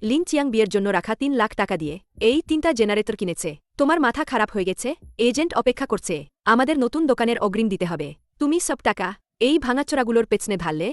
Lin Chiang বিয়ের জন্য রাখা ৩ লাখ টাকা দিয়ে এই ৩টা জেনারেটর কিনেছে। তোমার মাথা খারাপ হয়ে গেছে? এজেন্ট অপেক্ষা করছে। আমাদের নতুন দোকানের অগ্রিম দিতে হবে। তুমি সব টাকা এই ভাঙাচোরাগুলোর পেছনে ঢাললে।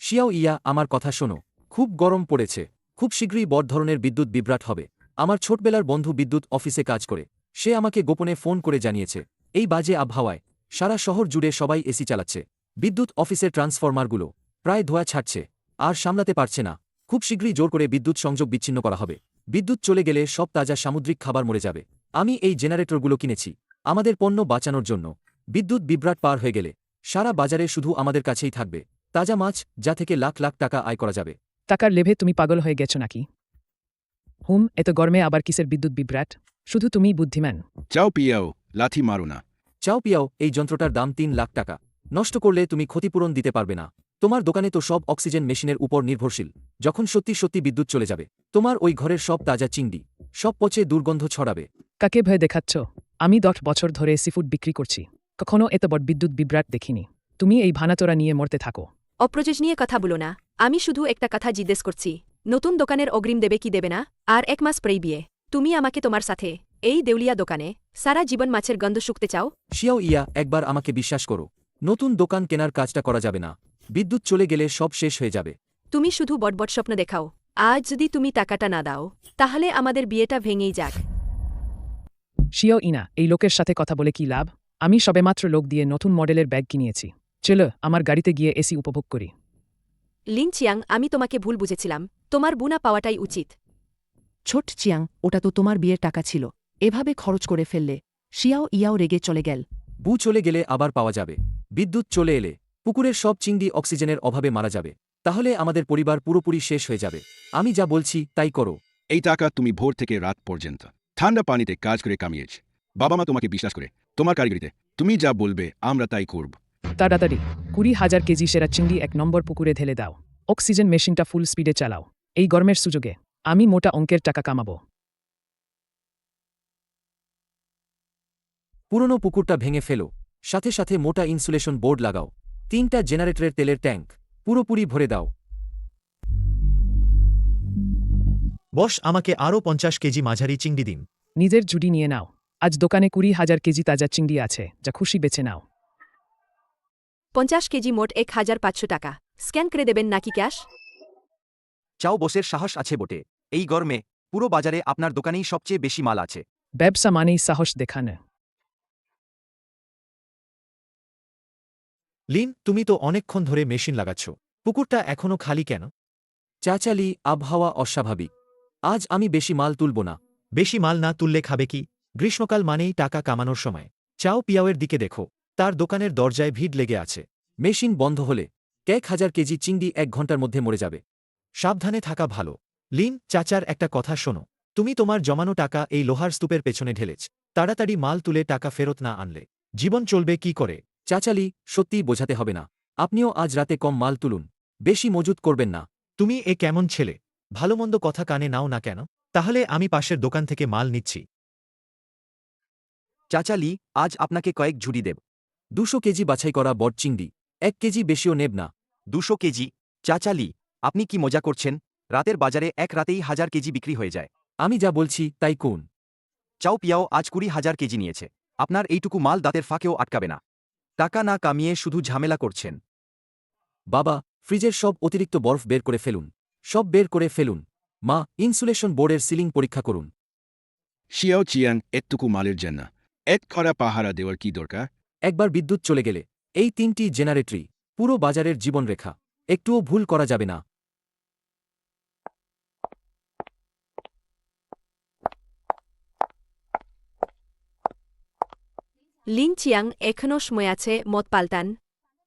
শিয়াও ইয়া, আমার কথা শোনো। খুব গরম পড়েছে। খুব শীঘ্রই বড় ধরনের বিদ্যুৎ বিভ্রাট হবে। আমার ছোটবেলার বন্ধু বিদ্যুৎ অফিসে কাজ করে। সে আমাকে গোপনে ফোন করে জানিয়েছে এই বাজে আবহাওয়ায় সারা শহর জুড়ে সবাই এসি চালাচ্ছে। বিদ্যুৎ অফিসের ট্রান্সফরমারগুলো প্রায় ধোঁয়া ছাড়ছে, আর সামলাতে পারছে না। খুব শীঘ্রই জোর করে বিদ্যুৎ সংযোগ বিচ্ছিন্ন করা হবে। বিদ্যুৎ চলে গেলে সব তাজা সামুদ্রিক খাবার মরে যাবে। আমি এই জেনারেটরগুলো কিনেছি আমাদের পণ্য বাঁচানোর জন্য। বিদ্যুৎ বিভ্রাট পার হয়ে গেলে সারা বাজারে শুধু আমাদের কাছেই থাকবে তাজা মাছ, যা থেকে লাখ লাখ টাকা আয় করা যাবে। টাকার লেভে তুমি পাগল হয়ে গেছো নাকি? এত গরমে আবার কিসের বিদ্যুৎ বিভ্রাট? শুধু তুমিই বুদ্ধিমান। চাও পিয়াও, লাথি মারো না। চাও পিয়াও, এই যন্ত্রটার দাম ৩ লাখ টাকা। নষ্ট করলে তুমি ক্ষতিপূরণ দিতে পারবে না। তোমার দোকানে তো সব অক্সিজেন মেশিনের উপর নির্ভরশীল। যখন সত্যি সত্যি বিদ্যুৎ চলে যাবে তোমার ওই ঘরের সব তাজা চিংড়ি সব পচে দুর্গন্ধ ছড়াবে। কাকে ভয় দেখাচ্ছ? আমি ১০ বছর ধরে সিফুড বিক্রি করছি, কখনো এত বড় বিদ্যুৎ বিভ্রাট দেখিনি। তুমি এই ভানাচোরা নিয়ে মরতে থাকো। অপ্রয়োজনীয় কথা বলো না। আমি শুধু একটা কথা জিজ্ঞেস করছি, নতুন দোকানের অগ্রিম দেবে কি দেবে না? আর ১ মাস পরেই বিয়ে। তুমি আমাকে তোমার সাথে এই দেউলিয়া দোকানে সারা জীবন মাছের গন্ধ শুকতে চাও? শিয়াও ইয়া, একবার আমাকে বিশ্বাস করো। নতুন দোকান কেনার কাজটা করা যাবে না। বিদ্যুৎ চলে গেলে সব শেষ হয়ে যাবে। তুমি শুধু বটবট স্বপ্ন দেখাও। আজ যদি তুমি টাকাটা না দাও তাহলে আমাদের বিয়েটা ভেঙেই যাক। শিও ইনা, এই লোকের সাথে কথা বলে কি লাভ? আমি সবেমাত্র লোক দিয়ে নতুন মডেলের ব্যাগ কিনিয়েছি। চলো আমার গাড়িতে গিয়ে এসি উপভোগ করি। লিন চিয়াং, আমি তোমাকে ভুল বুঝেছিলাম। তোমার বুনা পাওয়াটাই উচিত। ছোট চিয়াং, ওটা তো তোমার বিয়ের টাকা ছিল, এভাবে খরচ করে ফেললে। শিয়াও ইয়াও রেগে চলে গেল। বু চলে গেলে আবার পাওয়া যাবে। বিদ্যুৎ চলে এলে পুকুরের সব চিংড়ি অক্সিজেনের অভাবে মারা যাবে। তাহলে আমাদের পরিবার পুরোপুরি শেষ হয়ে যাবে। আমি যা বলছি তাই করো। এই টাকা তুমি ভোর থেকে রাত পর্যন্ত ঠান্ডা পানিতে কাজ করে কামিয়েছ। বাবা মা তোমাকে বিশ্বাস করে তোমার কারিগরিতে। তুমি যা বলবে আমরা তাই করব। তাড়াতাড়ি ২০,০০০ কেজি সেরা চিংড়ি ১ নম্বর পুকুরে ঢেলে দাও। অক্সিজেন মেশিনটা ফুল স্পিডে চালাও। এই গরমের সুযোগে আমি মোটা অঙ্কের টাকা কামাবো। পুরনো পুকুরটা ভেঙে ফেলো, সাথে সাথে মোটা ইনসুলেশন বোর্ড লাগাও। ৩টা জেনারেটরের তেলের ট্যাঙ্ক পুরোপুরি ভরে দাও। বস, আমাকে আরও ৫০ কেজি মাঝারি চিংড়ি দিন। নিজের জুডি নিয়ে নাও। আজ দোকানে ২০,০০০ কেজি তাজা চিংড়ি আছে, যা খুশি বেছে নাও। ৫০ কেজি মোট ১,৫০০ টাকা। স্ক্যান করে দেবেন নাকি ক্যাশ? চাও বসের সাহস আছে বটে। এই গরমে পুরো বাজারে আপনার দোকানেই সবচেয়ে বেশি মাল আছে। ব্যবসা মানেই সাহস দেখানো। লিন, তুমি তো অনেকক্ষণ ধরে মেশিন লাগাচ্ছ, পুকুরটা এখনও খালি কেন? চাচালি, আবহাওয়া অস্বাভাবিক। আজ আমি বেশি মাল তুলব না। বেশি মাল না তুললে খাবে কি? গ্রীষ্মকাল মানেই টাকা কামানোর সময়। চাও পিয়াওয়ের দিকে দেখো, তার দোকানের দরজায় ভিড় লেগে আছে। মেশিন বন্ধ হলে ১,০০০ কেজি চিংড়ি ১ ঘন্টার মধ্যে মরে যাবে। সাবধানে থাকা ভালো। লিন, চাচার একটা কথা শোনো। তুমি তোমার জমানো টাকা এই লোহার স্তূপের পেছনে ঢেলেছ। তাড়াতাড়ি মাল তুলে টাকা ফেরত না আনলে জীবন চলবে কি করে? চাচালি, সত্যিই বোঝাতে হবে না। আপনিও আজ রাতে কম মাল তুলুন, বেশি মজুত করবেন না। তুমি এ কেমন ছেলে? ভালোমন্দ কথা কানে নাও না কেন? তাহলে আমি পাশের দোকান থেকে মাল নিচ্ছি। চাচালি, আজ আপনাকে কয়েক ঝুড়ি দেব। ২০০ কেজি বাছাই করা বড় চিংড়ি। ১ কেজি বেশিও নেব না। ২০০ কেজি? চাচালি, আপনি কি মজা করছেন? রাতের বাজারে এক রাতেই ১,০০০ কেজি বিক্রি হয়ে যায়। আমি যা বলছি তাই কোন। চাও পিয়াও আজ ২০,০০০ কেজি নিয়েছে। আপনার এইটুকু মাল দাঁতের ফাঁকেও আটকাবে না। টাকা না কামিয়ে শুধু ঝামেলা করছেন। বাবা, ফ্রিজের সব অতিরিক্ত বরফ বের করে ফেলুন। সব বের করে ফেলুন। মা, ইনসুলেশন বোর্ডের সিলিং পরীক্ষা করুন। শিয়াও চিয়াং, এতটুকু মালের জন্য এক কড়া পাহারা দেওয়ার কি দরকার? একবার বিদ্যুৎ চলে গেলে এই ৩টি জেনারেটরি পুরো বাজারের জীবনরেখা। একটুও ভুল করা যাবে না। লিন চিয়াং, এখনও সময় আছে মত পাল্টান।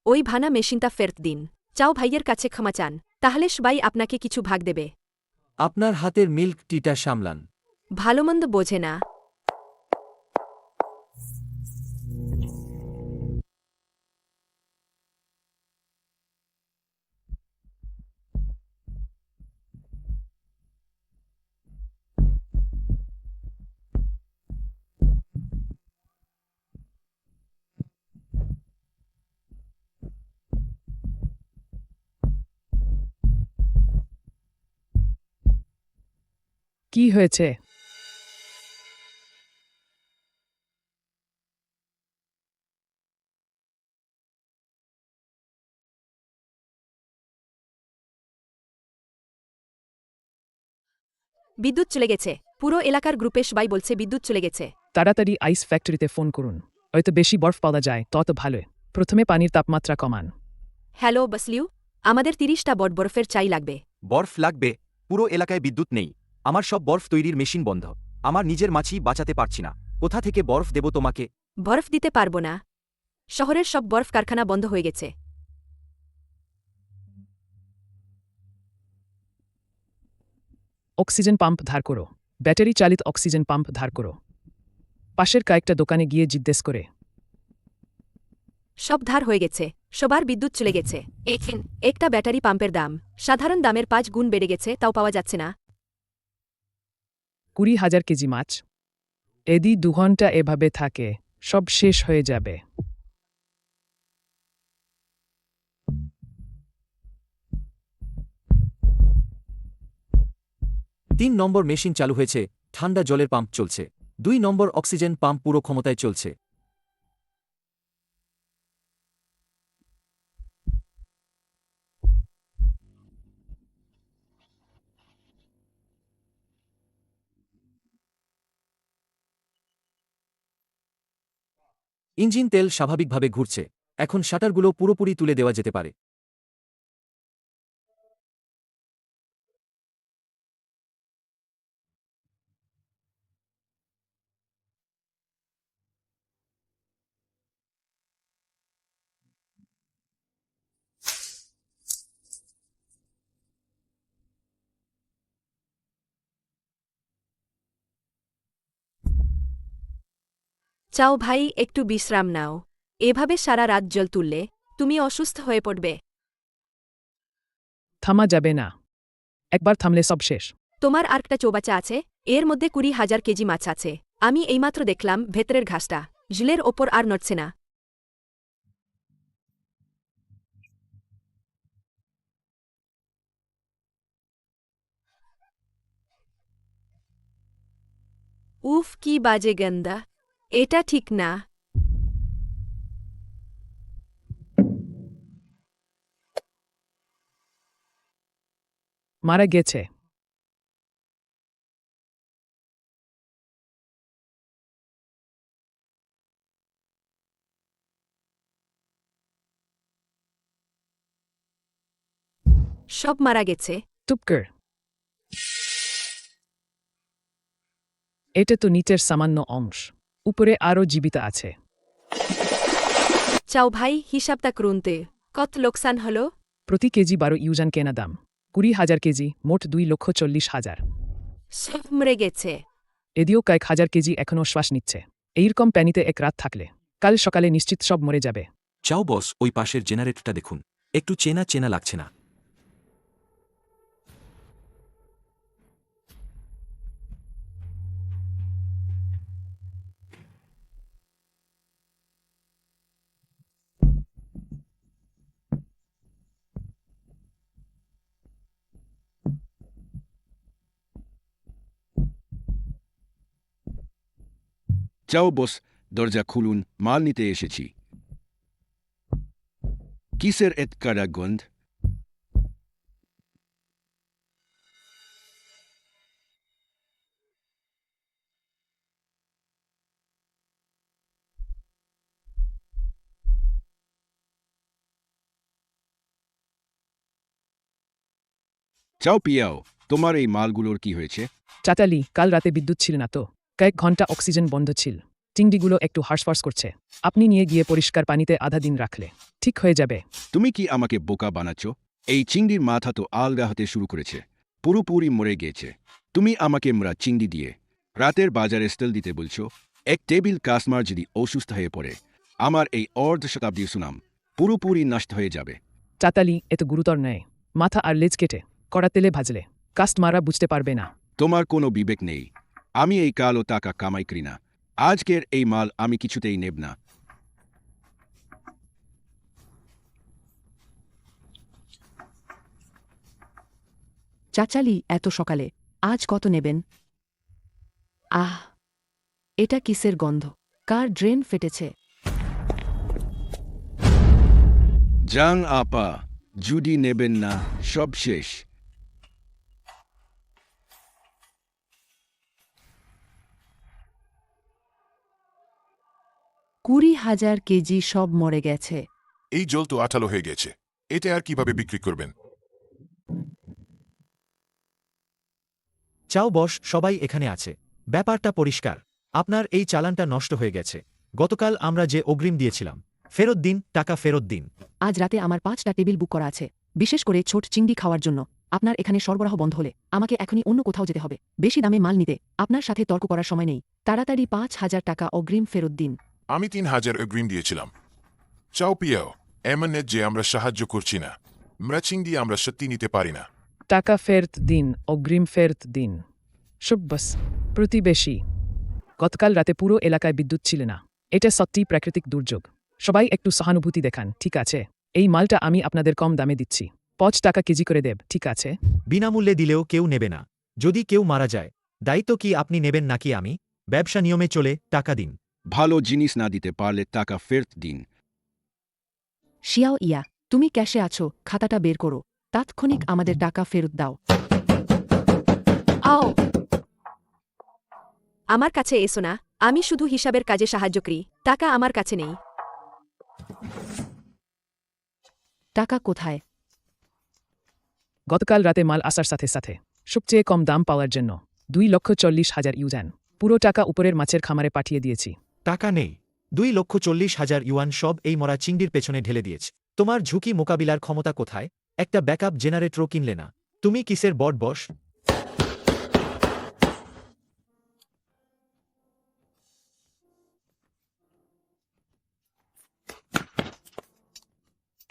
ওই ভানা মেশিনটা ফেরত দিন। চাও ভাইয়ের কাছে ক্ষমা চান, তাহলে সবাই আপনাকে কিছু ভাগ দেবে। আপনার হাতের মিল্ক টিটা সামলান। ভালোমন্দ বোঝে না। কি হয়েছে? বিদ্যুৎ চলে গেছে পুরো এলাকার গ্রুপে সবাই বলছে বিদ্যুৎ চলে গেছে। তাড়াতাড়ি আইস ফ্যাক্টরিতে ফোন করুন। হয়তো বেশি বরফ পাওয়া যায় তত ভালো। প্রথমে পানির তাপমাত্রা কমান। হ্যালো বসলিউ, আমাদের 30টা বরফের চাই লাগবে। বরফ লাগবে? পুরো এলাকায় বিদ্যুৎ নেই। আমার সব বরফ তৈরির মেশিন বন্ধ। আমার নিজের মাছি বাঁচাতে পারছি না। কোথা থেকে বরফ দেব তোমাকে? বরফ দিতে পারবো না। শহরের সব বরফ কারখানা বন্ধ হয়ে গেছে। অক্সিজেন পাম্প ধার করো। ব্যাটারি চালিত অক্সিজেন পাম্প ধার করো। পাশের কয়েকটা দোকানে গিয়ে জিজ্ঞেস করে। সব ধার হয়ে গেছে, সবার বিদ্যুৎ চলে গেছে। একটা ব্যাটারি পাম্পের দাম সাধারণ দামের 5 গুণ বেড়ে গেছে, তাও পাওয়া যাচ্ছে না। 20,000 কেজি মাছ। এদি 2 ঘন্টা এভাবে থাকে, সব শেষ হয়ে যাবে। তিন নম্বর মেশিন চালু হয়েছে, ঠান্ডা জলের পাম্প চলছে। 2 নম্বর অক্সিজেন পাম্প পুরো ক্ষমতায় চলছে। ইঞ্জিন তেল স্বাভাবিকভাবে ঘুরছে। এখন শাটারগুলো পুরোপুরি তুলে দেওয়া যেতে পারে। চাও ভাই, একটু বিশ্রাম নাও। এভাবে সারা রাত জল তুললে তুমি অসুস্থ হয়ে পড়বে। থামা যাবে না। একবার থামলে সব শেষ। তোমার আরেকটা চৌবাচ্চা আছে, এর মধ্যে 20,000 কেজি মাছ আছে। আমি এইমাত্র দেখলাম ভেতরের ঘাসটা ঝিলের ওপর আর নড়ছে না। উফ, কি বাজে গন্ধা! এটা ঠিক না। মারা গেছে। সব মারা গেছে। টুপকর। এটা তো নিচের সামান্য অংশ, উপরে আরও জীবিত আছে। চাও ভাই, হিসাবটা করুনতে কত লোকসান হলো। প্রতি কেজি 12 ইউজান কেনা দাম। 20,000 কেজি, মোট 2,40,000। সব মরে গেছে। এদিও কয়েক হাজার কেজি এখনও শ্বাস নিচ্ছে। এইরকম প্যানিতে এক রাত থাকলে কাল সকালে নিশ্চিত সব মরে যাবে। চাও বস, ওই পাশের জেনারেটরটা দেখুন, একটু চেনা চেনা লাগছে না? যাও বস, দরজা খুলুন, মাল নিতে এসেছি। কিসের এত কারা গন্ধ? চাও পিয়াও, তোমার এই মালগুলোর কি হয়েছে? চাচালি, কাল রাতে বিদ্যুৎ ছিল না তো, কয়েক ঘন্টা অক্সিজেন বন্ধ ছিল। চিংড়িগুলো একটু হাঁসফাঁস করছে। আপনি নিয়ে গিয়ে পরিষ্কার পানিতে আধা দিন রাখলে ঠিক হয়ে যাবে। তুমি কি আমাকে বোকা বানাচ্ছ? এই চিংড়ির মাথা তো আলগা হতে শুরু করেছে, পুরোপুরি মরে গিয়েছে। তুমি আমাকে মরা চিংড়ি দিয়ে রাতের বাজারে স্টেল দিতে বলছো? এক টেবিল কাস্টমার যদি অসুস্থ হয়ে পড়ে, আমার এই অর্ধ শতাব্দীর সুনাম পুরোপুরি নষ্ট হয়ে যাবে। চাতালি, এত গুরুতর নয়। মাথা আর লেজ কেটে কড়া তেলে ভাজলে কাস্টমাররা বুঝতে পারবে না। তোমার কোনো বিবেক নেই। আমি এই কালো টাকা কামাই করি না। আজকের এই মাল আমি কিছুতেই নেব না। চাচালি, এত সকালে আজ কত নেবেন? আহ এটা কিসের গন্ধ? কার ড্রেন ফেটেছে? জাং আপা, যদি নেবেন না, সব শেষ। 20,000 কেজি সব মরে গেছে। এই জল তো আঠালো হয়ে গেছে। এটা আর কিভাবে বিক্রি করবেন? চাও বস, সবাই এখানে আছে। ব্যাপারটা পরিষ্কার। আপনার এই চালানটা নষ্ট হয়ে গেছে। গতকাল আমরা যে অগ্রিম দিয়েছিলাম, ফেরত দিন, টাকা ফেরত দিন। আজ রাতে আমার 5টা টেবিল বুক করা আছে, বিশেষ করে ছোট চিংড়ি খাওয়ার জন্য। আপনার এখানে সরবরাহ বন্ধ হলে আমাকে এখনই অন্য কোথাও যেতে হবে। বেশি দামে মাল নিতে আপনার সাথে তর্ক করার সময় নেই। তাড়াতাড়ি 5,000 টাকা অগ্রিম ফেরত দিন। আমি 3,000 অগ্রিম দিয়েছিলাম। চাও পিয়াও, এমন যে আমরা সাহায্য করছি না। ম্রাচিং দিয়ে আমরা সত্যি নিতে পারি না। টাকা ফেরত দিন, অগ্রিম ফেরত দিন। শুভ বস। প্রতিবেশী, গতকাল রাতে পুরো এলাকায় বিদ্যুৎ ছিল না। এটা সত্যিই প্রাকৃতিক দুর্যোগ। সবাই একটু সহানুভূতি দেখান, ঠিক আছে? এই মালটা আমি আপনাদের কম দামে দিচ্ছি। 5 টাকা কেজি করে দেব, ঠিক আছে? বিনামূল্যে দিলেও কেউ নেবে না। যদি কেউ মারা যায়, দায়িত্ব কি আপনি নেবেন নাকি আমি? ব্যবসা নিয়মে চলে, টাকা দিন। ভালো জিনিস না দিতে পারলে টাকা ফেরত দিন। শিয়াও ইয়া, তুমি ক্যাশে আছো, খাতাটা বের করো। তাৎক্ষণিক আমাদের টাকা ফেরত দাও। আও আমার কাছে এসো না, আমি শুধু হিসাবের কাজে সাহায্য করি। টাকা আমার কাছে নেই। টাকা কোথায়? গতকাল রাতে মাল আসার সাথে সাথে সবচেয়ে কম দাম পাওয়ার জন্য 2,40,000 ইউজান পুরো টাকা উপরের মাছের খামারে পাঠিয়ে দিয়েছি। টাকা নেই। 2,40,000 ইউয়ান সব এই মরা চিংড়ির পেছনে ঢেলে দিয়েছে। তোমার ঝুঁকি মোকাবিলার ক্ষমতা কোথায়? একটা ব্যাকআপ জেনারেটরও কিনলে না। তুমি কিসের বড বস?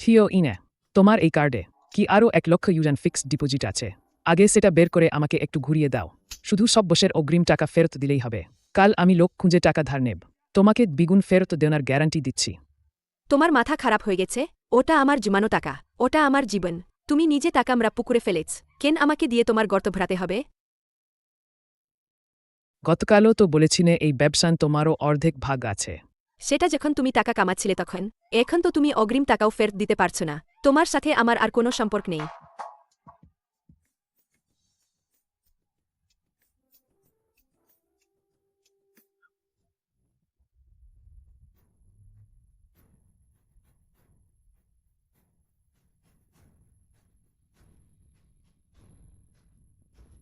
থিও ইনে, তোমার এই কার্ডে কি আরও 1 লক্ষ ইউজান ফিক্সড ডিপোজিট আছে? আগে সেটা বের করে আমাকে একটু ঘুরিয়ে দাও। শুধু সব বসের অগ্রিম টাকা ফেরত দিলেই হবে। কাল আমি লোক খুঁজে টাকা ধার নেব। তোমাকে দ্বিগুণ ফেরত দেওয়ার গ্যারান্টি দিচ্ছি। তোমার মাথা খারাপ হয়ে গেছে? ওটা আমার জমানো টাকা, ওটা আমার জীবন। তুমি নিজে টাকা আমরা পুকুরে ফেলেছ, কেন আমাকে দিয়ে তোমার গর্ত ভরাতে হবে? গতকালও তো বলেছিলে এই ব্যবসান তোমারও অর্ধেক ভাগ আছে। সেটা যখন তুমি টাকা কামাচ্ছিলে তখন। এখন তো তুমি অগ্রিম টাকাও ফেরত দিতে পারছো না। তোমার সাথে আমার আর কোনো সম্পর্ক নেই।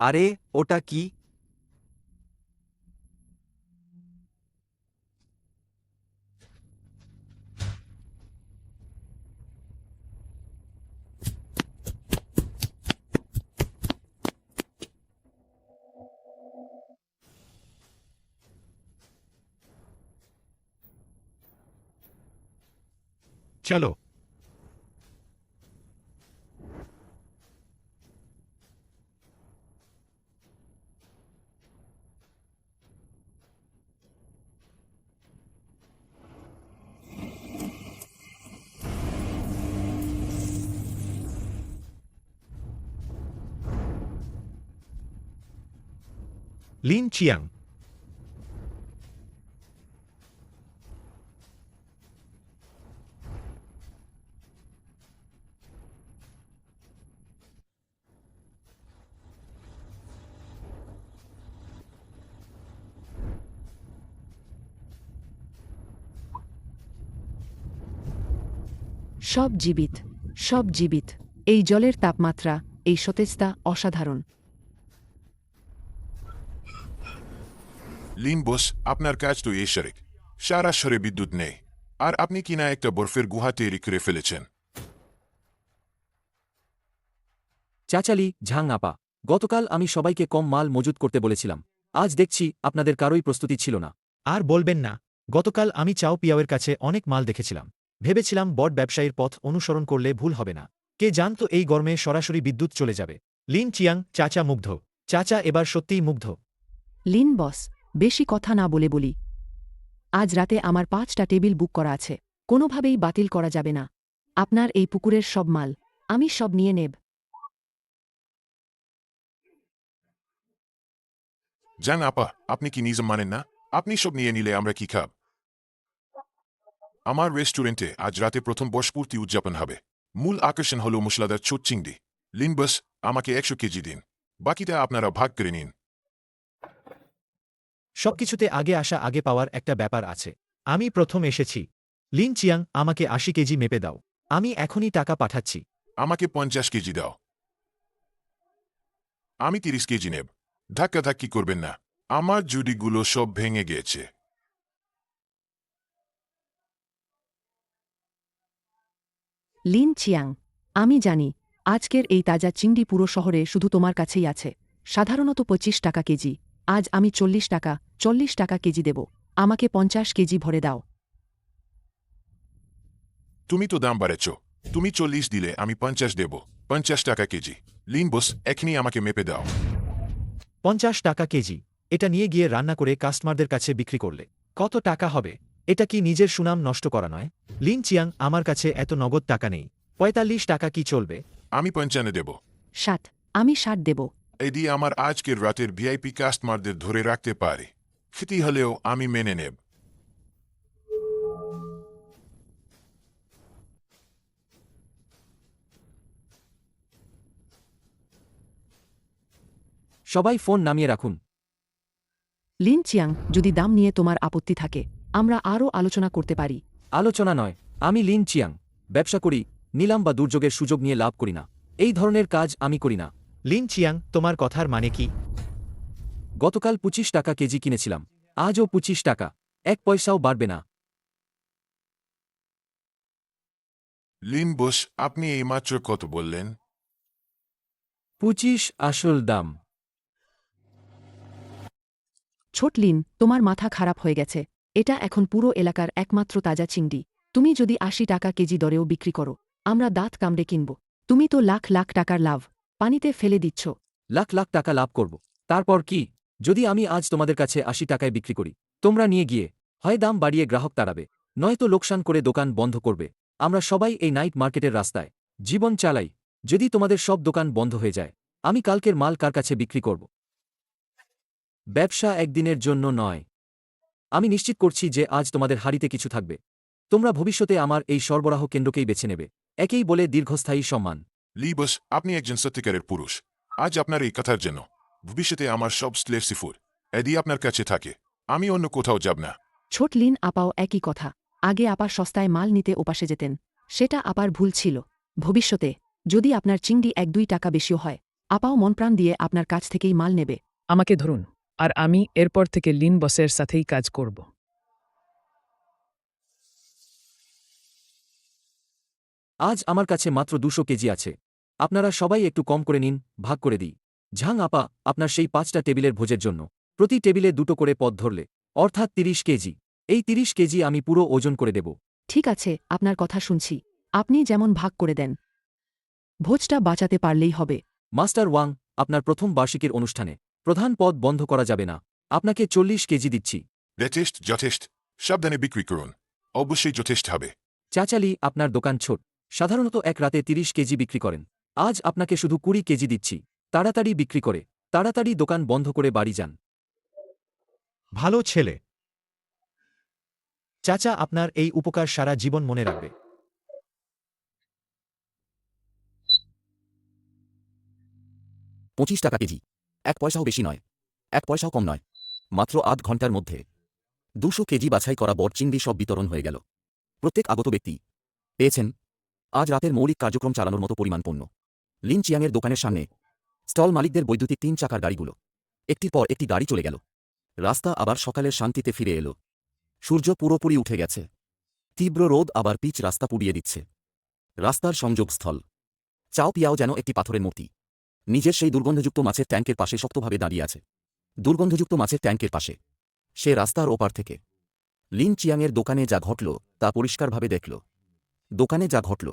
আরে ওটা কি? চলো। Lin Chiang. সব জীবিত, সব জীবিত। এই জলের তাপমাত্রা, এই সতেজতা অসাধারণ। লিন বস, আপনার কাজ তো এই শরিক। সারা শহরে বিদ্যুৎ নেই, আর আপনি কিনা একটা বরফের গুহা তৈরি করে ফেলেছেন। চাচালি, ঝাং আপা, গতকাল আমি সবাইকে কম মাল মজুত করতে বলেছিলাম। আজ দেখছি আপনাদের কারোই প্রস্তুতি ছিল না। আর বলবেন না, গতকাল আমি চাও পিয়াওয়ের কাছে অনেক মাল দেখেছিলাম। ভেবেছিলাম বড ব্যবসায়ীর পথ অনুসরণ করলে ভুল হবে না। কে জানতো এই গরমে সরাসরি বিদ্যুৎ চলে যাবে। লিন চিয়াং, চাচা মুগ্ধ। চাচা এবার সত্যিই মুগ্ধ। লিন বস, বেশি কথা না বলে বলি। আজ রাতে আমার 5টা টেবিল বুক করা আছে, কোনোভাবেই বাতিল করা যাবে না। আপনার এই পুকুরের সব মাল আমি সব নিয়ে নেব। জান আপা, আপনি কি নিজাম মানেন না? আপনি সব নিয়ে নিলে আমরা কি খাব? আমার রেস্টুরেন্টে আজ রাতে প্রথম বর্ষপূর্তি উদযাপন হবে। মূল আকর্ষণ হল মশলাদার ছোট চিংড়ি। লিন বস, আমাকে 100 কেজি দিন, বাকিটা আপনারা ভাগ করে নিন। সবকিছুতে আগে আসা আগে পাওয়ার একটা ব্যাপার আছে। আমি প্রথম এসেছি। লিন চিয়াং, আমাকে 80 কেজি মেপে দাও। আমি এখনই টাকা পাঠাচ্ছি। আমাকে 50 কেজি দাও। আমি 30 কেজি নেব। ধাক্কাধাক্কি করবেন না, আমার জুডিগুলো সব ভেঙে গেছে। লিন চিয়াং, আমি জানি আজকের এই তাজা চিংড়ি পুরো শহরে শুধু তোমার কাছেই আছে। সাধারণত 25 টাকা কেজি, আজ আমি 40 টাকা কেজি দেব। আমাকে 50 কেজি ভরে দাও। তুমি তো দাম বাড়েছ। তুমি 40 দিলে আমি 50 দেব। 50 টাকা কেজি। লিন বস, এখনই আমাকে মেপে দাও। 50 টাকা কেজি। এটা নিয়ে গিয়ে রান্না করে কাস্টমারদের কাছে বিক্রি করলে কত টাকা হবে? এটা কি নিজের সুনাম নষ্ট করা নয়? লিন চিয়াং, আমার কাছে এত নগদ টাকা নেই। 45 টাকা কি চলবে? আমি 55 দেব। 60, আমি 60 দেব। এই দিয়ে আমার আজকের রাতের ভিআইপি কাস্টমারদের ধরে রাখতে পারি। ক্ষতি হলেও আমি মেনে নেব। সবাই ফোন নামিয়ে রাখুন। লিন চিয়াং, যদি দাম নিয়ে তোমার আপত্তি থাকে আমরা আরও আলোচনা করতে পারি। আলোচনা নয়, আমি লিন চিয়াং। ব্যবসা করি, নিলাম বা দুর্যোগের সুযোগ নিয়ে লাভ করি না। এই ধরনের কাজ আমি করি না। লিন চিয়াং, তোমার কথার মানে কি? গতকাল 25 টাকা কেজি কিনেছিলাম, আজও 25 টাকা। 1 পয়সাও বাড়বে না। লিন বস, আপনি এইমাত্র কত বললেন? 25 আসল দাম। ছোট লিন, তোমার মাথা খারাপ হয়ে গেছে। এটা এখন পুরো এলাকার একমাত্র তাজা চিংড়ি। তুমি যদি 80 টাকা কেজি দরেও বিক্রি করো, আমরা দাঁত কামড়ে কিনব। তুমি তো লাখ লাখ টাকার লাভ পানিতে ফেলে দিচ্ছ। লাখ লাখ টাকা লাভ করব। তারপর কি? যদি আমি আজ তোমাদের কাছে 80 টাকায় বিক্রি করি, তোমরা নিয়ে গিয়ে হয় দাম বাড়িয়ে গ্রাহক তাড়াবে, নয়তো লোকসান করে দোকান বন্ধ করবে। আমরা সবাই এই নাইট মার্কেটের রাস্তায় জীবন চালাই। যদি তোমাদের সব দোকান বন্ধ হয়ে যায়, আমি কালকের মাল কার কাছে বিক্রি করব? ব্যবসা একদিনের জন্য নয়। আমি নিশ্চিত করছি যে আজ তোমাদের হাড়িতে কিছু থাকবে। তোমরা ভবিষ্যতে আমার এই সরবরাহ কেন্দ্রকেই বেছে নেবে। একেই বলে দীর্ঘস্থায়ী সম্মান। লি বস, আপনি একজন সত্যিকারের পুরুষ। আজ আপনার এই কথার জন্য ভবিষ্যতে আমার সব স্লেভ সিফুড এদি আপনার কাছে থাকে। আমি অন্য কোথাও যাব না। ছোট লিন আপাও একই কথা। আগে আপা সস্তায় মাল নিতে ওপাশে যেতেন, সেটা আপার ভুল ছিল। ভবিষ্যতে যদি আপনার চিংড়ি 1-2 টাকা বেশিও হয়, আপাও মনপ্রাণ দিয়ে আপনার কাছ থেকেই মাল নেবে। আমাকে ধরুন, আর আমি এরপর থেকে লিন বসের সাথেই কাজ করব। আজ আমার কাছে মাত্র 200 কেজি আছে। আপনারা সবাই একটু কম করে নিন, ভাগ করে দিই। ঝাং আপা, আপনার সেই 5টা টেবিলের ভোজের জন্য প্রতি টেবিলে 2টো করে পদ ধরলে, অর্থাৎ 30 কেজি। এই 30 কেজি আমি পুরো ওজন করে দেব। ঠিক আছে, আপনার কথা শুনছি। আপনি যেমন ভাগ করে দেন। ভোজটা বাঁচাতে পারলেই হবে। মাস্টার ওয়াং, আপনার প্রথম বার্ষিকীর অনুষ্ঠানে প্রধান পদ বন্ধ করা যাবে না। আপনাকে 40 কেজি দিচ্ছি। যথেষ্ট, যথেষ্ট। সাবধানে বিক্রি করুন। অবশ্যই যথেষ্ট হবে। চাচালি, আপনার দোকান ছোট, সাধারণত এক রাতে 30 কেজি বিক্রি করেন। আজ আপনাকে শুধু 20 কেজি দিচ্ছি। তাড়াতাড়ি বিক্রি করে তাড়াতাড়ি দোকান বন্ধ করে বাড়ি যান। ভালো ছেলে। চাচা, আপনার এই উপকার সারা জীবন মনে রাখবে। 25 টাকা কেজি। 1 পয়সাও বেশি নয়, 1 পয়সাও কম নয়। মাত্র আধ ঘন্টার মধ্যে 200 কেজি বাছাই করা বড় চিংড়ি সব বিতরণ হয়ে গেল। প্রত্যেক আগত ব্যক্তি পেয়েছেন আজ রাতের মৌলিক কার্যক্রম চালানোর মতো পরিমাণ পণ্য। লিন চিয়াংয়ের দোকানের সামনে স্টল মালিকদের বৈদ্যুতিক 3 চাকার গাড়িগুলো একটির পর একটি গাড়ি চলে গেল। রাস্তা আবার সকালের শান্তিতে ফিরে এলো। সূর্য পুরোপুরি উঠে গেছে। তীব্র রোদ আবার পিচ রাস্তা পুড়িয়ে দিচ্ছে। রাস্তার সংযোগস্থল চাও পিয়াও যেন একটি পাথরের মূর্তি। নিজের সেই দুর্গন্ধযুক্ত মাছের ট্যাঙ্কের পাশে শক্তভাবে দাঁড়িয়ে আছে। দুর্গন্ধযুক্ত মাছের ট্যাঙ্কের পাশে সে রাস্তার ওপার থেকে লিন চিয়াংয়ের দোকানে যা ঘটল তা পরিষ্কারভাবে দেখল। দোকানে যা ঘটল,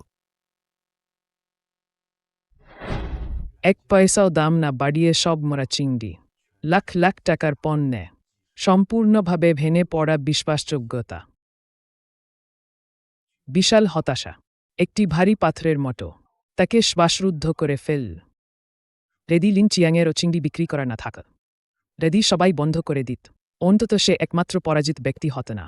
1 পয়সাও দাম না বাড়িয়ে সব মরা চিংড়ি, লাখ লাখ টাকার পণ্যে সম্পূর্ণভাবে ভেঙে পড়া বিশ্বাসযোগ্যতা। বিশাল হতাশা, একটি ভারী পাথরের মতো তাকে শ্বাসরুদ্ধ করে ফেল। রেডি লিন চিয়াংয়ের ও চিংড়ি বিক্রি করা না থাকা। যদি সবাই বন্ধ করে দিত অন্তত সে একমাত্র পরাজিত ব্যক্তি হতো না।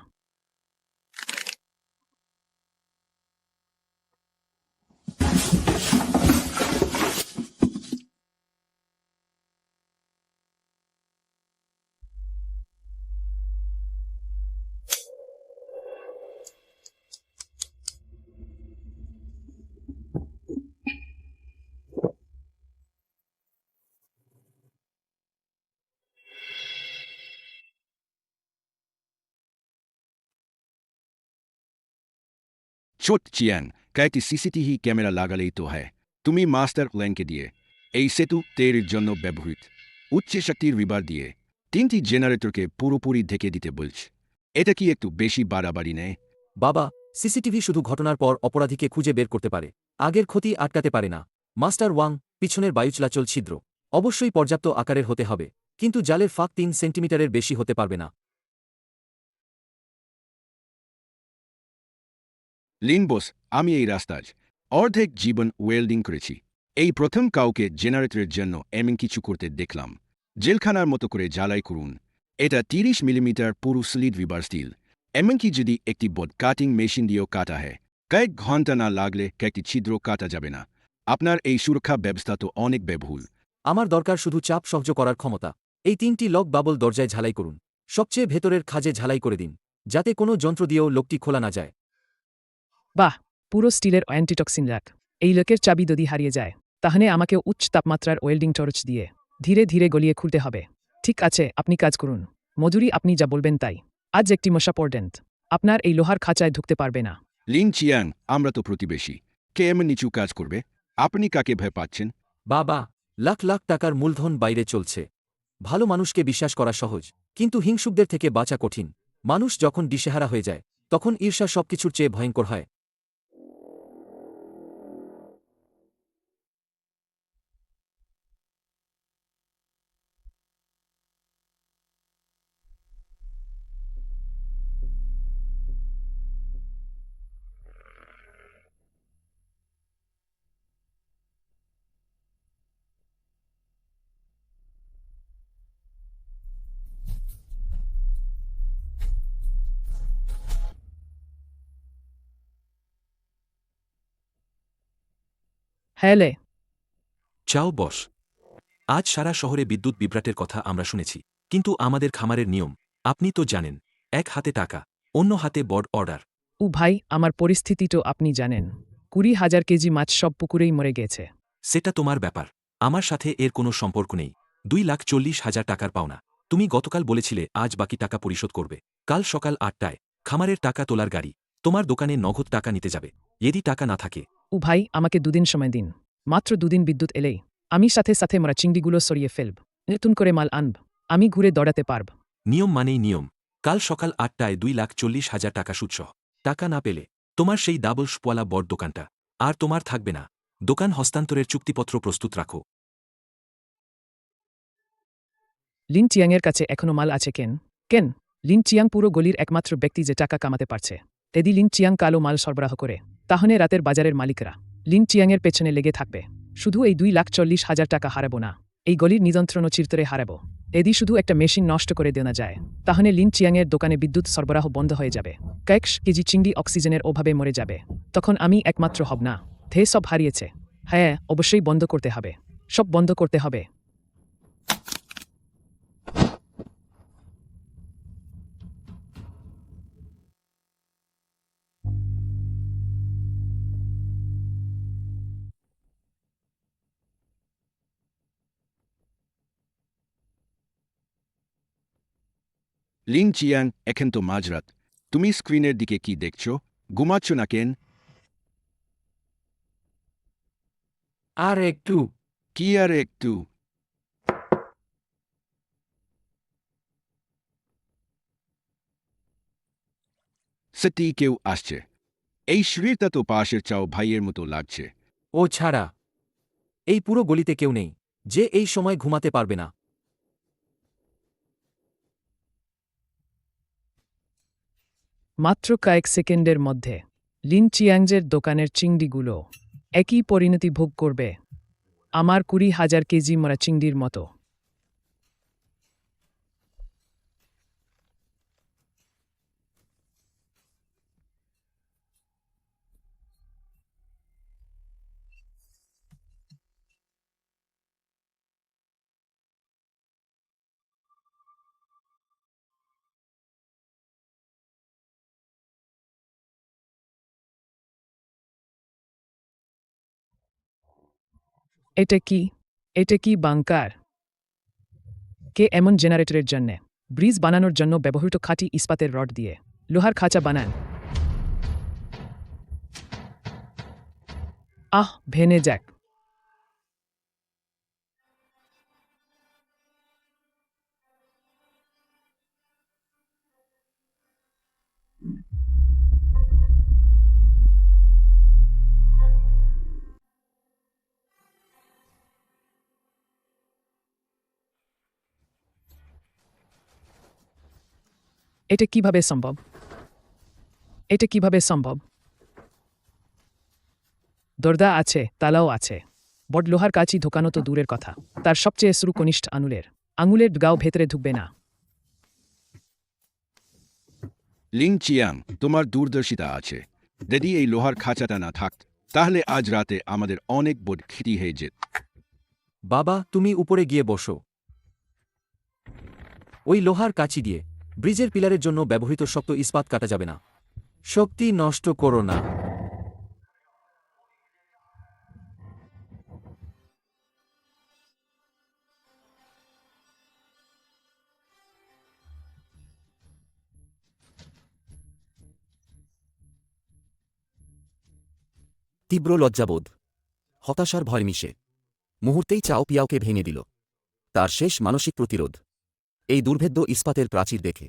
ছোট চিয়াং, কয়েকটি সিসিটিভি ক্যামেরা লাগালেই তো হয়। তুমি মাস্টার প্ল্যানকে দিয়ে এই সেতু তৈরির জন্য ব্যবহৃত উচ্চ শক্তির রিবার দিয়ে 3টি জেনারেটরকে পুরোপুরি ঢেকে দিতে বলছ। এটা কি একটু বেশি বাড়াবাড়ি নেই? বাবা, সিসিটিভি শুধু ঘটনার পর অপরাধীকে খুঁজে বের করতে পারে, আগের ক্ষতি আটকাতে পারে না। মাস্টার ওয়াং, পিছনের বায়ু চলাচল ছিদ্র অবশ্যই পর্যাপ্ত আকারের হতে হবে, কিন্তু জালের ফাঁক 3 সেন্টিমিটারের বেশি হতে পারবে না। লিন বস, আমি এই রাস্তায় অর্ধেক জীবন ওয়েল্ডিং করেছি। এই প্রথম কাউকে জেনারেটরের জন্য এমন কিছু করতে দেখলাম। জেলখানার মতো করে জ্বালাই করুন। এটা 30 মিলিমিটার পুরো সলিড রিবার স্টিল। এমনকি যদি একটি বোর্ড কাটিং মেশিন দিয়েও কাটা হয়, কয়েক ঘন্টা না লাগলে কয়েকটি ছিদ্র কাটা যাবে না। আপনার এই সুরক্ষা ব্যবস্থা তো অনেক ব্যয়বহুল। আমার দরকার শুধু চাপ সহ্য করার ক্ষমতা। এই 3টি লক বাবল দরজায় ঝালাই করুন, সবচেয়ে ভেতরের খাজে ঝালাই করে দিন, যাতে কোনো যন্ত্র দিয়েও লোকটি খোলা না যায়। বাহ, পুরো স্টিলের অ্যান্টিটক্সিন র্যাক। এই লোকের চাবি যদি হারিয়ে যায় তাহলে আমাকে উচ্চ তাপমাত্রার ওয়েল্ডিং টর্চ দিয়ে ধীরে ধীরে গলিয়ে খুলতে হবে। ঠিক আছে, আপনি কাজ করুন মজুরি, আপনি যা বলবেন তাই। আজ একটি মশা পর্যন্ত আপনার এই লোহার খাঁচায় ঢুকতে পারবে না। লিন চিয়াং, আমরা তো প্রতিবেশী। কে এমন নিচু কাজ করবে? আপনি কাকে ভয় পাচ্ছেন? বাবা, লাখ লাখ টাকার মূলধন বাইরে চলছে। ভালো মানুষকে বিশ্বাস করা সহজ, কিন্তু হিংসুকদের থেকে বাঁচা কঠিন। মানুষ যখন দিশেহারা হয়ে যায় তখন ঈর্ষা সবকিছুর চেয়ে ভয়ঙ্কর হয়। হ্যালে চাও বস। আজ সারা শহরে বিদ্যুৎ বিভ্রাটের কথা আমরা শুনেছি, কিন্তু আমাদের খামারের নিয়ম আপনি তো জানেন, এক হাতে টাকা, অন্য হাতে বড় অর্ডার। ভাই, আমার পরিস্থিতি তো আপনি জানেন। 20,000 কেজি মাছ সব পুকুরেই মরে গেছে। সেটা তোমার ব্যাপার, আমার সাথে এর কোনো সম্পর্ক নেই। 2,40,000 টাকার পাওনা। তুমি গতকাল বলেছিলে আজ বাকি টাকা পরিশোধ করবে। কাল সকাল 8টায় খামারের টাকা তোলার গাড়ি তোমার দোকানে নগদ টাকা নিতে যাবে। যদি টাকা না থাকে ভাই, আমাকে 2 দিন সময় দিন। মাত্র 2 দিন বিদ্যুৎ এলেই আমি সাথে সাথে মরা চিংড়িগুলো সরিয়ে ফেলব, নতুন করে মাল আনব, আমি ঘুরে দৌড়াতে পারব। নিয়ম মানেই নিয়ম। কাল সকাল 8টায় 2,40,000 টাকা সুদসহ। টাকা না পেলে তোমার সেই ডাবল শপওয়ালা বড় দোকানটা আর তোমার থাকবে না। দোকান হস্তান্তরের চুক্তিপত্র প্রস্তুত রাখো। লিন চিয়াংয়ের কাছে এখনো মাল আছে কেন? লিন চিয়াং পুরো গলির একমাত্র ব্যক্তি যে টাকা কামাতে পারছে। যদি লিন চিয়াং কালো মাল সরবরাহ করে তাহলে রাতের বাজারের মালিকরা লিন চিয়াংয়ের পেছনে লেগে থাকবে। শুধু এই 2,40,000 টাকা হারাবো না, এই গলির নিয়ন্ত্রণ চিরতরে হারাবো। যদি শুধু একটা মেশিন নষ্ট করে দেওয়া যায় তাহলে লিন চিয়াংয়ের দোকানে বিদ্যুৎ সরবরাহ বন্ধ হয়ে যাবে। কয়েক কেজি চিংড়ি অক্সিজেনের অভাবে মরে যাবে। তখন আমি একমাত্র হব না। ধে সব হারিয়েছে। হ্যাঁ, অবশ্যই বন্ধ করতে হবে, সব বন্ধ করতে হবে। লিন চিয়াং, এখন তো মাঝরাত। তুমি স্ক্রিনের দিকে কি দেখছ? ঘুমাচ্ছ না কেন? আর একটু। কি আর একটু? সত্যি কেউ আসছে। এই শরীরটা তো পাশের চাও ভাইয়ের মতো লাগছে। ও ছাড়া এই পুরো গলিতে কেউ নেই যে এই সময় ঘুমাতে পারবে না। মাত্র কয়েক সেকেন্ডের মধ্যে লিন চিয়াংজের দোকানের চিংড়িগুলো একই পরিণতি ভোগ করবে, আমার 20,000 কেজি মরা চিংড়ির মতো। এটা কি বাংকার? কে এমন জেনারেটরের জন্যে ব্রিজ বানানোর জন্য ব্যবহৃত খাঁটি ইস্পাতের রড দিয়ে লোহার খাঁচা বানান? ভেনে যাক। এটা কিভাবে সম্ভব? দরজা আছে, তালাও আছে। বড লোহার কাঁচি ঢোকানো তো দূরের কথা, তার সবচেয়ে সরু কনিষ্ঠ আঙুলের গাও ভেতরে ঢুকবে না। লিন চিয়াং, তোমার দূরদর্শিতা আছে। যদি এই লোহার খাঁচাটা না থাকত, তাহলে আজ রাতে আমাদের অনেক বড় ক্ষতি হয়ে যেত। বাবা, তুমি উপরে গিয়ে বসো। ওই লোহার কাঁচি দিয়ে ব্রিজের পিলারের জন্য ব্যবহৃত শক্ত ইস্পাত কাটা যাবে না। শক্তি নষ্ট করো না। তীব্র লজ্জাবোধ, হতাশার ভয় মিশে মুহূর্তেই চাও পিয়াওকে ভেঙে দিল তার শেষ মানসিক প্রতিরোধ। এই দুর্ভেদ্য ইস্পাতের প্রাচীর দেখে,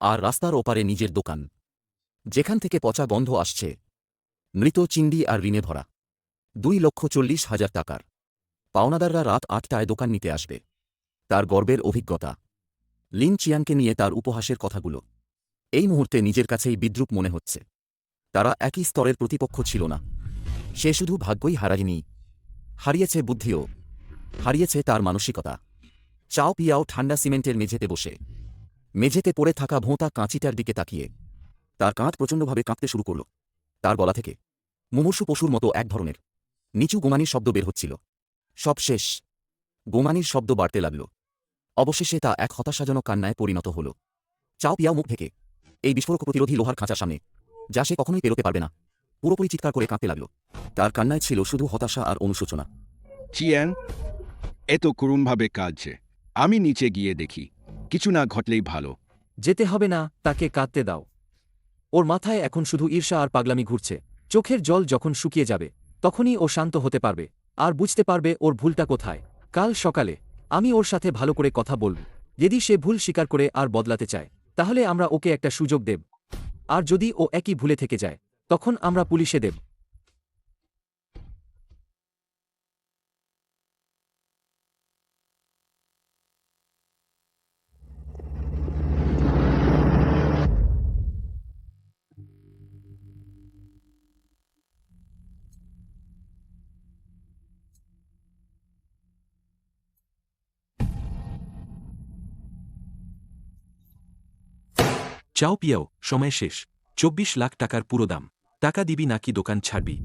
আর রাস্তার ওপারে নিজের দোকান, যেখান থেকে পচা গন্ধ আসছে, মৃত চিংড়ি আর ঋণে ভরা 2,40,000 টাকার। পাওনাদাররা রাত 8টায় দোকান নিতে আসবে। তার গর্বের অভিজ্ঞতা, লিন চিয়াংকে নিয়ে তার উপহাসের কথাগুলো এই মুহূর্তে নিজের কাছেই বিদ্রূপ মনে হচ্ছে। তারা একই স্তরের প্রতিপক্ষ ছিল না। সে শুধু ভাগ্যই হারায়নি, হারিয়েছে বুদ্ধিও, হারিয়েছে তার মানসিকতা। চাও পিয়াও ঠান্ডা সিমেন্টের মেঝেতে বসে, মেঝেতে পড়ে থাকা ভোঁতা কাঁচিটার দিকে তাকিয়ে তার কাঁধ প্রচণ্ডভাবে কাঁপতে শুরু করল। তার গলা থেকে মুমূর্ষু পশুর মতো এক ধরনের নিচু গোমানির শব্দ বের হচ্ছিল। সব শেষ। গোমানির শব্দ বাড়তে লাগল। অবশেষে তা এক হতাশাজনক কান্নায় পরিণত হল। চাও পিয়াও মুখ ঢেকে এই বিস্ফোরক প্রতিরোধী লোহার খাঁচার সামনে, যা সে কখনোই পেরোতে পারবে না, পুরোপুরি চিৎকার করে কাঁদতে লাগল। তার কান্নায় ছিল শুধু হতাশা আর অনুশোচনা। চিয়াং এত করুণভাবে কাঁদছে। আমি নিচে গিয়ে দেখি, কিছু না ঘটলেই ভালো। যেতে হবে না, তাকে কাঁদতে দাও। ওর মাথায় এখন শুধু ঈর্ষা আর পাগলামি ঘুরছে। চোখের জল যখন শুকিয়ে যাবে, তখনই ও শান্ত হতে পারবে আর বুঝতে পারবে ওর ভুলটা কোথায়। কাল সকালে আমি ওর সাথে ভালো করে কথা বলব। যদি সে ভুল স্বীকার করে আর বদলাতে চায়, তাহলে আমরা ওকে একটা সুযোগ দেব। আর যদি ও একই ভুলে থেকে যায়, তখন আমরা পুলিশে দেব। চাও পিয়াও, সময় শেষ। 24 লাখ টাকার পুরো দাম। টাকা দিবি নাকি দোকান ছাড়বি?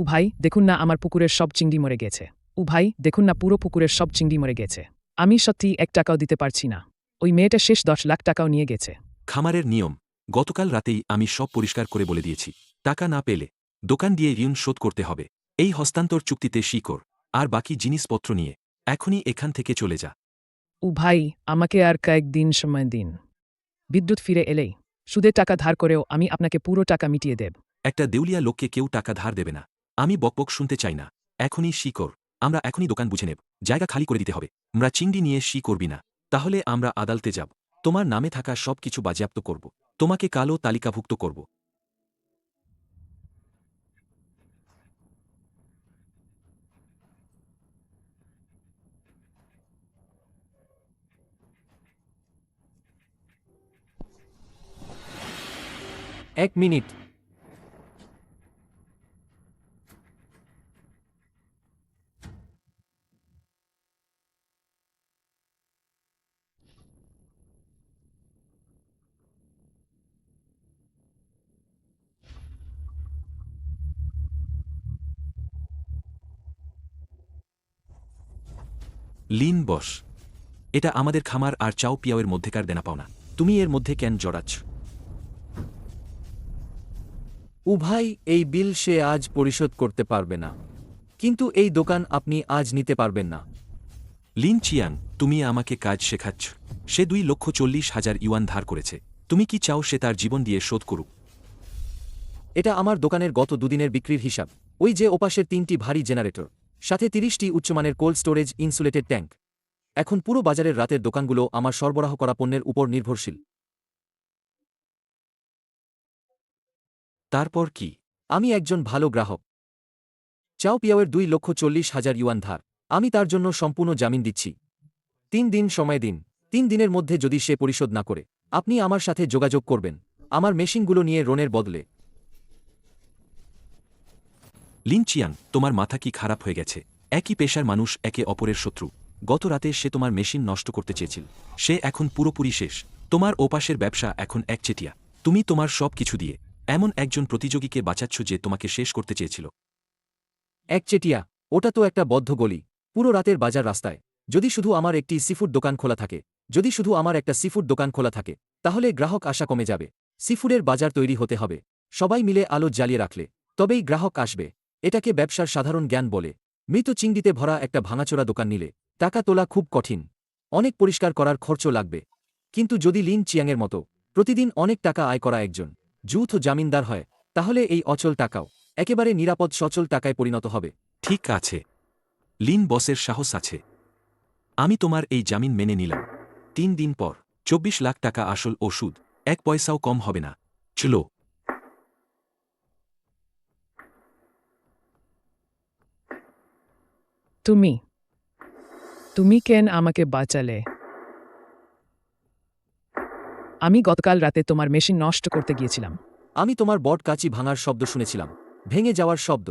ভাই দেখুন না, আমার পুকুরের সব চিংড়ি মরে গেছে। ভাই দেখুন না, পুরো পুকুরের সব চিংড়ি মরে গেছে। আমি সত্যি 1 টাকাও দিতে পারছি না। ওই মেয়েটা শেষ 10 লাখ টাকাও নিয়ে গেছে। খামারের নিয়ম, গতকাল রাতেই আমি সব পরিষ্কার করে বলে দিয়েছি। টাকা না পেলে দোকান দিয়ে ঋণ শোধ করতে হবে। এই হস্তান্তর চুক্তিতে শিকড় আর বাকি জিনিসপত্র নিয়ে এখনই এখান থেকে চলে যা। ভাই আমাকে আর কয়েকদিন সময় দিন। বিদ্যুৎ ফিরে এলেই সুদে টাকা ধার করেও আমি আপনাকে পুরো টাকা মিটিয়ে দেব। একটা দেউলিয়া লোককে কেউ টাকা ধার দেবে না। আমি বকবক শুনতে চাই না। এখনই শিকড়। আমরা এখনই দোকান বুঝে নেব। জায়গা খালি করে দিতে হবে। আমরা চিংড়ি নিয়ে করবি না, তাহলে আমরা আদালতে যাব। তোমার নামে থাকা সব কিছু বাজেয়াপ্ত করব। তোমাকে কালো তালিকাভুক্ত করব। এক মিনিট। লিন বস, এটা আমাদের খামার আর চাও পিয়াওয়ের মধ্যেকার দেনা পাওনা। তুমি এর মধ্যে কেন জড়াচ্ছ? ভাই, এই বিল সে আজ পরিশোধ করতে পারবে না। কিন্তু এই দোকান আপনি আজ নিতে পারবেন না। লিন চিয়াং, তুমি আমাকে কাজ শেখাচ্ছ। সে 2,40,000 ইউয়ান ধার করেছে। তুমি কি চাও সে তার জীবন দিয়ে শোধ করুক? এটা আমার দোকানের গত দুদিনের বিক্রির হিসাব। ওই যে ওপাশের 3টি ভারী জেনারেটর, সাথে 30টি উচ্চমানের কোল্ড স্টোরেজ ইনসুলেটেড ট্যাঙ্ক। এখন পুরো বাজারের রাতের দোকানগুলো আমার সরবরাহ করা পণ্যের উপর নির্ভরশীল। তারপর কি? আমি একজন ভালো গ্রাহক। চাও পিয়াওয়ের 2,40,000 ইউয়ান ধার। আমি তার জন্য সম্পূর্ণ জামিন দিচ্ছি। 3 দিন সময় দিন। 3 দিনের মধ্যে যদি সে পরিশোধ না করে, আপনি আমার সাথে যোগাযোগ করবেন আমার মেশিনগুলো নিয়ে রোনের বদলে। লিন চিয়াং, তোমার মাথা কি খারাপ হয়ে গেছে? একই পেশার মানুষ একে অপরের শত্রু। গত রাতে সে তোমার মেশিন নষ্ট করতে চেয়েছিল। সে এখন পুরোপুরি শেষ। তোমার ওপাশের ব্যবসা এখন একচেটিয়া। তুমি তোমার সব কিছু দিয়ে এমন একজন প্রতিযোগীকে বাঁচাচ্ছ যে তোমাকে শেষ করতে চেয়েছিল। একচেটিয়া? ওটা তো একটা বদ্ধ গলি, পুরো রাতের বাজার রাস্তায়। যদি শুধু আমার একটি সিফুড দোকান খোলা থাকে, যদি শুধু আমার একটা সিফুড দোকান খোলা থাকে, তাহলে গ্রাহক আসা কমে যাবে। সিফুডের বাজার তৈরি হতে হবে। সবাই মিলে আলো জ্বালিয়ে রাখলে তবেই গ্রাহক আসবে। এটাকে ব্যবসার সাধারণ জ্ঞান বলে। মৃত চিংড়িতে ভরা একটা ভাঙাচোরা দোকান নিলে টাকা তোলা খুব কঠিন। অনেক পরিষ্কার করার খরচ লাগবে। কিন্তু যদি লিন চিয়াংয়ের মতো প্রতিদিন অনেক টাকা আয় করা একজন যৌথ জামিনদার হয়, তাহলে এই অচল টাকাও একেবারে নিরাপদ সচল টাকায় পরিণত হবে। ঠিক আছে, লিন বসের সাহস আছে। আমি তোমার এই জামিন মেনে নিলাম। 3 দিন পর 24 লাখ টাকা আসল ও সুদ, 1 পয়সাও কম হবে না। চলো। তুমি কেন আমাকে বাঁচালে? আমি গতকাল রাতে তোমার মেশিন নষ্ট করতে গিয়েছিলাম। আমি তোমার বট কাঁচি ভাঙার শব্দ শুনেছিলাম, ভেঙে যাওয়ার শব্দ।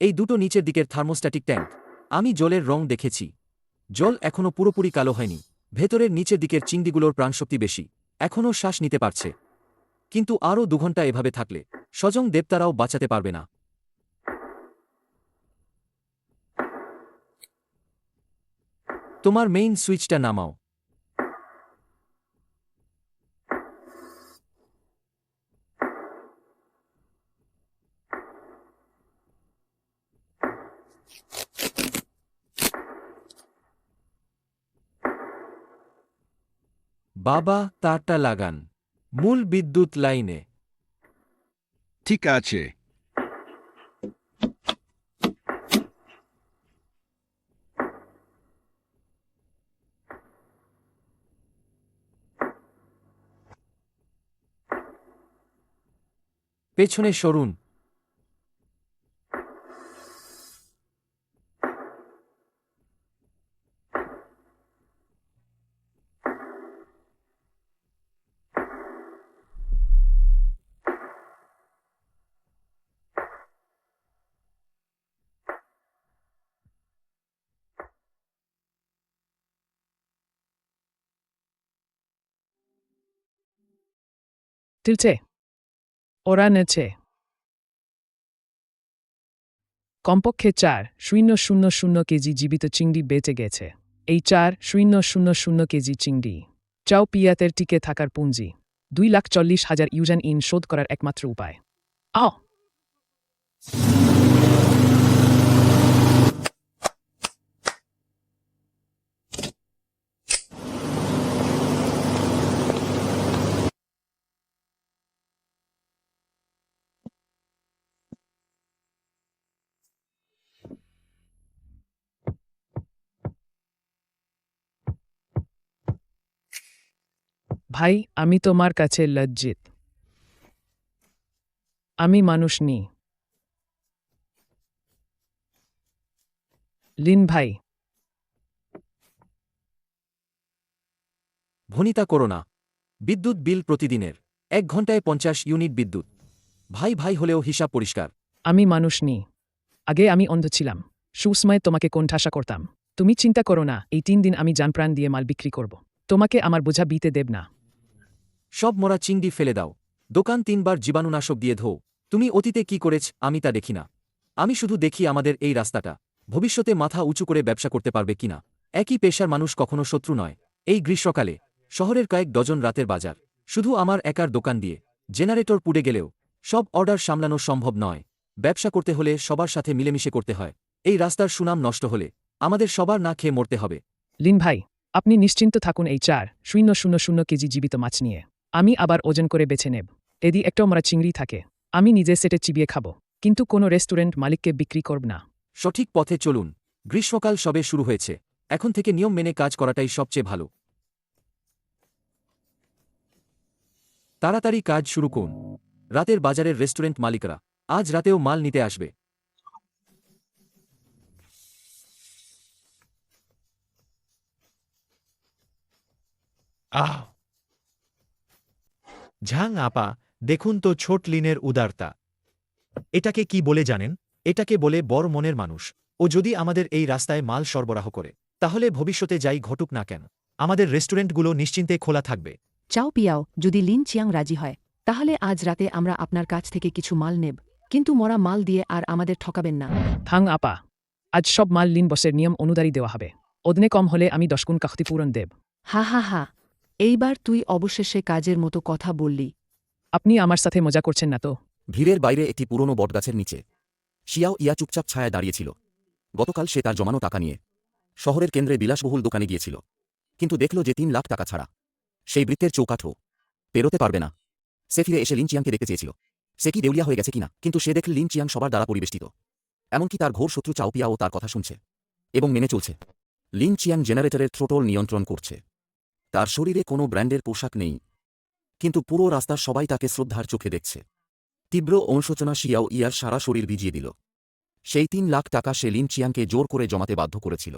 এই দুটো নিচের দিকের থার্মোস্ট্যাটিক ট্যাঙ্ক। আমি জলের রং দেখেছি। জল এখনও পুরোপুরি কালো হয়নি। ভেতরের নিচের দিকের চিংড়িগুলোর প্রাণশক্তি বেশি, এখনও শ্বাস নিতে পারছে। কিন্তু আরও 2 ঘন্টা এভাবে থাকলে সজং দেবতারাও বাঁচাতে পারবে না। তোমার মেইন সুইচটা নামাও। বাবা, তারটা লাগান মূল বিদ্যুৎ লাইনে। ঠিক আছে। পেছনে সরুন। তিলছে ওরা নেছে কমপক্ষে 4,000 কেজি জীবিত চিংড়ি বেঁচে গেছে। এই 4,000 কেজি চিংড়ি চাও পিয়াতের টিকে থাকার পুঁজি। 2,40,000 ইউজান ইন শোধ করার একমাত্র উপায়। আও ভাই, আমি তোমার কাছে লজ্জিত। আমি মানুষ নি। লিন ভাই, ভনিতা করো না। বিদ্যুৎ বিল প্রতিদিনের 1 ঘন্টায় 50 ইউনিট বিদ্যুৎ। ভাই ভাই হলেও হিসাব পরিষ্কার। আমি মানুষ নি। আগে আমি অন্ধ ছিলাম। সুসময় তোমাকে কোণঠাসা করতাম। তুমি চিন্তা করো না, এই 3 দিন আমি জানপ্রাণ দিয়ে মাল বিক্রি করব। তোমাকে আমার বোঝা বিতে দেব না। সব মরা চিংড়ি ফেলে দাও। দোকান 3 বার জীবাণুনাশক দিয়ে ধোও। তুমি অতীতে কি করেছ আমি তা দেখি না। আমি শুধু দেখি আমাদের এই রাস্তাটা ভবিষ্যতে মাথা উঁচু করে ব্যবসা করতে পারবে কিনা। একই পেশার মানুষ কখনো শত্রু নয়। এই গ্রীষ্মকালে শহরের কয়েক ডজন রাতের বাজার শুধু আমার একার দোকান দিয়ে জেনারেটর পুড়ে গেলেও সব অর্ডার সামলানো সম্ভব নয়। ব্যবসা করতে হলে সবার সাথে মিলেমিশে করতে হয়। এই রাস্তার সুনাম নষ্ট হলে আমাদের সবার না খেয়ে মরতে হবে। লিন ভাই, আপনি নিশ্চিন্ত থাকুন এই 4,000 কেজি জীবিত মাছ নিয়ে আমি আবার ওজন করে বেছে নেব। এদি একটা মরা চিংড়ি থাকে, আমি নিজে সেটে চিবিয়ে খাব, কিন্তু কোনো রেস্টুরেন্ট মালিককে বিক্রি করব না। সঠিক পথে চলুন। গ্রীষ্মকাল সবে শুরু হয়েছে, এখন থেকে নিয়ম মেনে কাজ করাটাই সবচেয়ে ভালো। তাড়াতাড়ি কাজ শুরু করুন। রাতের বাজারের রেস্টুরেন্ট মালিকরা আজ রাতেও মাল নিতে আসবে। আহ! ঝাং আপা, দেখুন তো ছোট লিনের উদারতা। এটাকে কি বলে জানেন? এটাকে বলে বড় মনের মানুষ। ও যদি আমাদের এই রাস্তায় মাল সরবরাহ করে, তাহলে ভবিষ্যতে যাই ঘটুক না কেন, আমাদের রেস্টুরেন্টগুলো নিশ্চিন্তে খোলা থাকবে। চাও পিয়াও, যদি লিন চিয়াং রাজি হয়, তাহলে আজ রাতে আমরা আপনার কাছ থেকে কিছু মাল নেব, কিন্তু মরা মাল দিয়ে আর আমাদের ঠকাবেন না। থাং আপা, আজ সব মাল লিন বসের নিয়ম অনুযায়ী দেওয়া হবে। ওদনে কম হলে আমি 10 গুণ ক্ষতিপূরণ দেব। হা হা হা, এইবার তুই অবশেষে কাজের মতো কথা বললি। আপনি আমার সাথে মজা করছেন না তো? ভিড়ের বাইরে একটি পুরনো বটগাছের নিচে শিয়াও ইয়া চুপচাপ ছায়ায় দাঁড়িয়েছিল। গতকাল সে তার জমানো টাকা নিয়ে শহরের কেন্দ্রে বিলাসবহুল দোকানে গিয়েছিল, কিন্তু দেখল যে 3 লাখ টাকা ছাড়া সেই বৃত্তের চৌকাঠও পেরোতে পারবে না। সে ফিরে এসে লিন চিয়াংকে দেখতে চেয়েছিল সে কি দেউলিয়া হয়ে গেছে কিনা, কিন্তু সে দেখল লিন চিয়াং সবার দ্বারা পরিবেষ্টিত, এমনকি তার ঘোর শত্রু চাওপিয়াও তার কথা শুনছে এবং মেনে চলছে। লিন চিয়াং জেনারেটরের থ্রোটল নিয়ন্ত্রণ করছে। তার শরীরে কোনো ব্র্যান্ডের পোশাক নেই, কিন্তু পুরো রাস্তার সবাই তাকে শ্রদ্ধার চোখে দেখছে। তীব্র অনুশোচনা শিয়াও ইয়ার সারা শরীর ভিজিয়ে দিল। সেই 3 লাখ টাকা সে লিন চিয়াংকে জোর করে জমাতে বাধ্য করেছিল,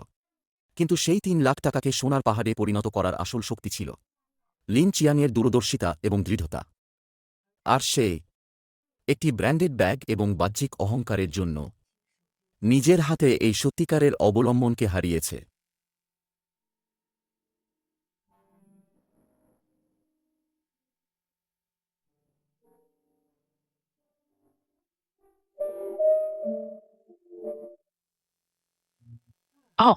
কিন্তু সেই 3 লাখ টাকাকে সোনার পাহাড়ে পরিণত করার আসল শক্তি ছিল লিন চিয়াংয়ের দূরদর্শিতা এবং দৃঢ়তা। আর সে একটি ব্র্যান্ডেড ব্যাগ এবং বাহ্যিক অহংকারের জন্য নিজের হাতে এই সত্যিকারের অবলম্বনকে হারিয়েছে। আও!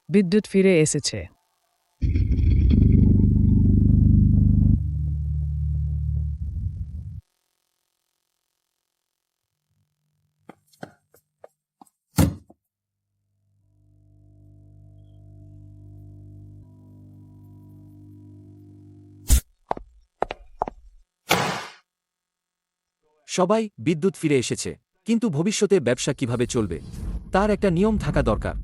বিদ্যুৎ ফিরে এসেছে। সবাই বিদ্যুৎ ফিরে এসেছে, কিন্তু ভবিষ্যতে ব্যবসা কিভাবে চলবে তার একটা নিয়ম থাকা দরকার।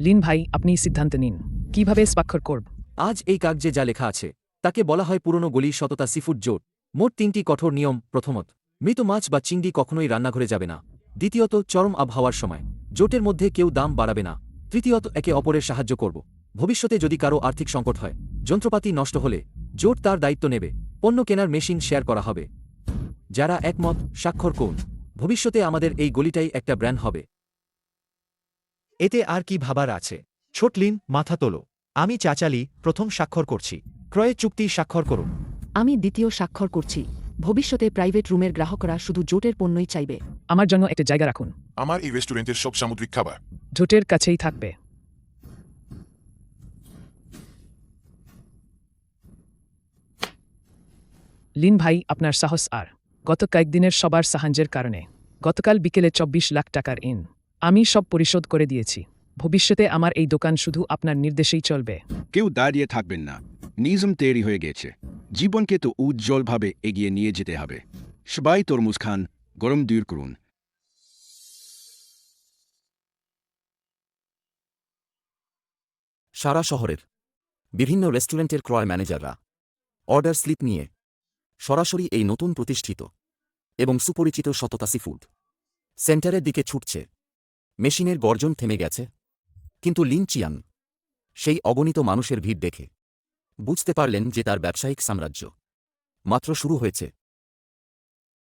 লিন ভাই, আপনি সিদ্ধান্ত নিন, কিভাবে স্বাক্ষর করব? আজ এই কাগজে যা লেখা আছে তাকে বলা হয় পুরনো গলি সততা সিফুড জোট। মোট 3টি কঠোর নিয়ম। প্রথমত, মৃত মাছ বা চিংড়ি কখনোই রান্নাঘরে যাবে না। দ্বিতীয়ত, চরম আবহাওয়ার সময় জোটের মধ্যে কেউ দাম বাড়াবে না। তৃতীয়ত, একে অপরের সাহায্য করব। ভবিষ্যতে যদি কারো আর্থিক সংকট হয়, যন্ত্রপাতি নষ্ট হলে জোট তার দায়িত্ব নেবে। পণ্য কেনার মেশিন শেয়ার করা হবে। যারা একমত, স্বাক্ষর করুন। ভবিষ্যতে আমাদের এই গলিটাই একটা ব্র্যান্ড হবে। এতে আর কি ভাবার আছে? ছোট লিন, মাথা তোলো। আমি চাচালি প্রথম স্বাক্ষর করছি। ক্রয় চুক্তি স্বাক্ষর করুন। আমি দ্বিতীয় স্বাক্ষর করছি। ভবিষ্যতে প্রাইভেট রুমের গ্রাহকরা শুধু জোটের পণ্যই চাইবে। আমার জন্য একটা জায়গা রাখুন। আমার এই রেস্টুরেন্টের সব সামুদ্রিক খাবার জোটের কাছেই থাকবে। লিন ভাই, আপনার সাহস আর গত কয়েকদিনের সবার সাহায্যের কারণে গতকাল বিকেলে 24 লাখ টাকার ঋণ আমি সব পরিশোধ করে দিয়েছি। ভবিষ্যতে আমার এই দোকান শুধু আপনার নির্দেশেই চলবে। কেউ দাঁড়িয়ে থাকবেন না, নিজম তৈরি হয়ে গেছে। জীবনকে তো উজ্জ্বলভাবে এগিয়ে নিয়ে যেতে হবে। সবাই তরমুজ খান, গরম দূর করুন। সারা শহরের বিভিন্ন রেস্টুরেন্টের ক্রয় ম্যানেজাররা অর্ডার স্লিপ নিয়ে সরাসরি এই নতুন প্রতিষ্ঠিত এবং সুপরিচিত সততা সিফুড সেন্টারের দিকে ছুটছে। মেশিনের গর্জন থেমে গেছে, কিন্তু লিন চিয়াং সেই অগণিত মানুষের ভিড় দেখে বুঝতে পারলেন যে তার ব্যবসায়িক সাম্রাজ্য মাত্র শুরু হয়েছে।